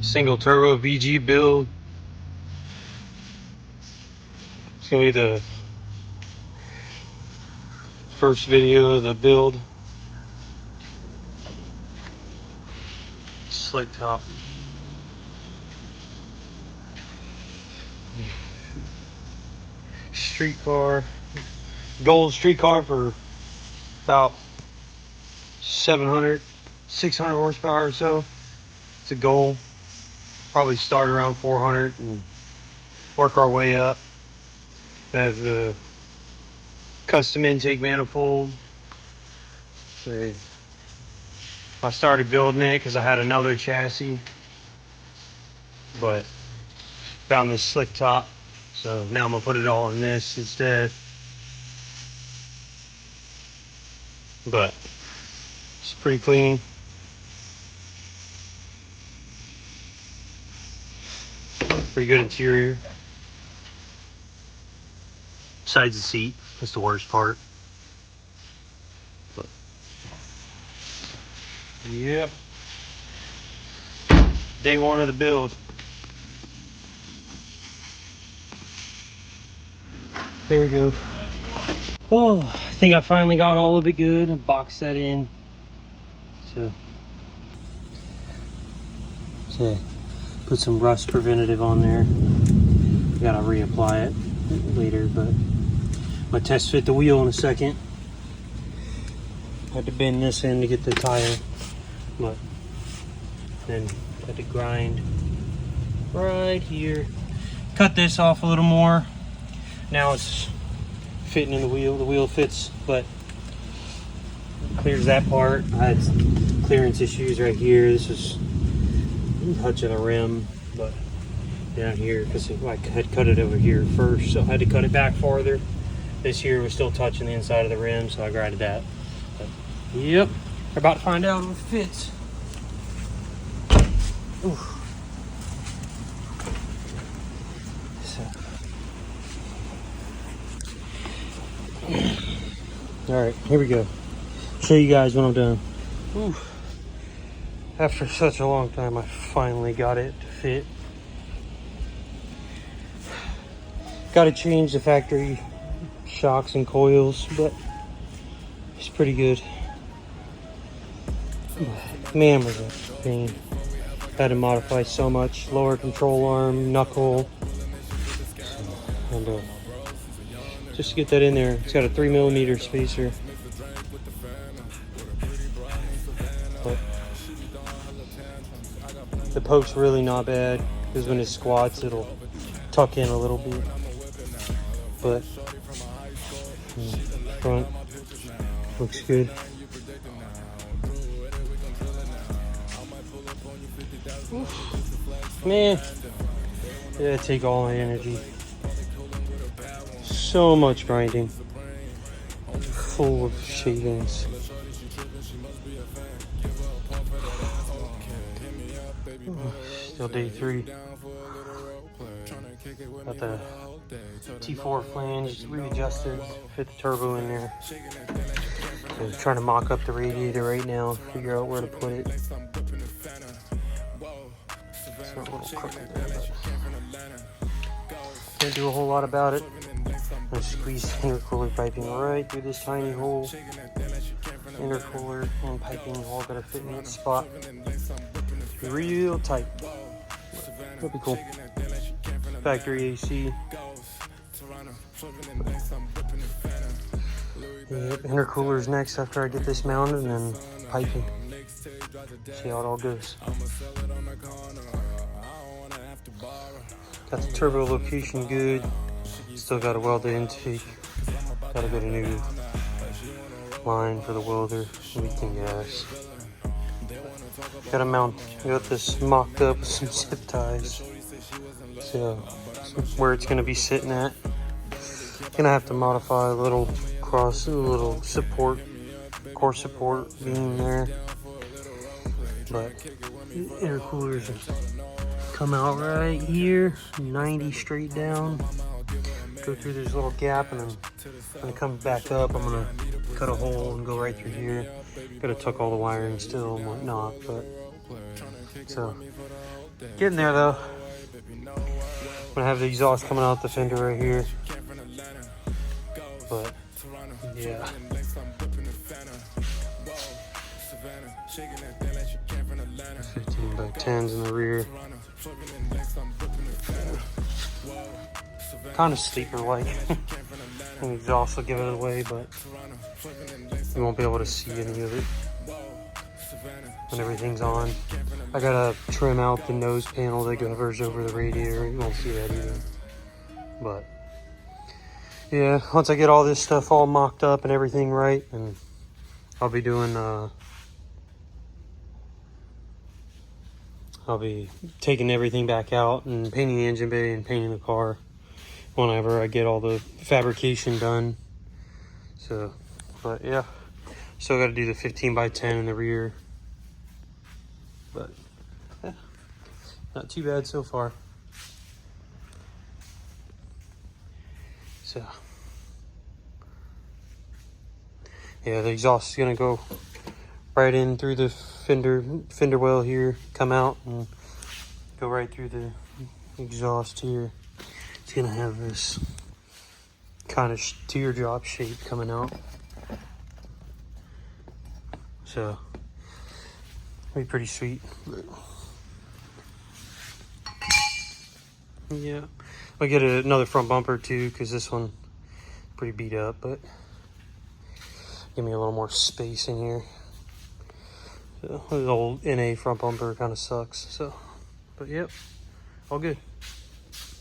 Single turbo VG build. It's gonna be the first video of the build. Slick top. Street car. Gold street car for about 600 horsepower or so. It's a goal. Probably start around 400 and work our way up. Have the custom intake manifold. So I started building it because I had another chassis, but found this slick top, so now I'm gonna put it all in this instead. But it's pretty clean. Pretty good interior. Besides the seat, that's the worst part. But yep. Day one of the build. There we go. Oh, I think I finally got all of it good and boxed that in. So put some rust preventative on there. Gotta reapply it later, but I'm gonna test fit the wheel in a second. Had to bend this in to get the tire, but then had to grind right here. Cut this off a little more. Now it's fitting in the wheel. The wheel fits, but clears that part. I had some clearance issues right here. This is touching the rim, but down here, because I had cut it over here first, so I had to cut it back farther. This here was still touching the inside of the rim, so I grinded that. But, yep, we're about to find out if it fits. Oof. So. All right, here we go. Show you guys when I'm done. Oof. After such a long time, I finally got it to fit. Got to change the factory shocks and coils, but it's pretty good. Man, was that pain. Had to modify so much. Lower control arm, knuckle, and just to get that in there. It's got a 3mm spacer. But the poke's really not bad, because when it squats, it'll tuck in a little bit. But front looks good. Oof. Man, yeah, take all my energy. So much grinding, full of shavings. Still day 3. Got the T4 flange readjusted, fit the turbo in there. So trying to mock up the radiator right now, figure out where to put it. It's not a little crooked there, but can't do a whole lot about it. I'm gonna squeeze intercooler piping right through this tiny hole. Intercooler and piping all gotta fit in its spot. Be real tight. That'll be cool. Factory AC. Yep, intercooler's next after I get this mounted, and then piping. See how it all goes. Got the turbo location good. Still got to weld the intake. Got to get a new line for the welder. Leaking gas. Got to mount. Got this mocked up with some zip ties. So where it's going to be sitting at. Gonna have to modify a little support, core support beam there. But intercoolers come out right here, 90 straight down. Go through this little gap, and then when it comes back up, I'm gonna cut a hole and go right through here. Gotta tuck all the wiring still and whatnot, but so Getting there though. I'm gonna have the exhaust coming out the fender right here. But yeah. 15 by 10s in the rear. Kind of sleeper-like. The exhaust will give it away, but you won't be able to see any of it when everything's on. I gotta trim out the nose panel that goes over the radiator. You won't see that either. But yeah, once I get all this stuff all mocked up and everything right, and I'll be doing I'll be taking everything back out and painting the engine bay and painting the car whenever I get all the fabrication done. So, but yeah, still got to do the 15 by 10 in the rear. But yeah, not too bad so far. So yeah, the exhaust is gonna go right in through the fender well here, come out and go right through the exhaust here. It's gonna have this kind of teardrop shape coming out. So it'll be pretty sweet. But yeah, I'll get another front bumper too, because this one pretty beat up, but give me a little more space in here. So the old NA front bumper kind of sucks. So, but yep, all good.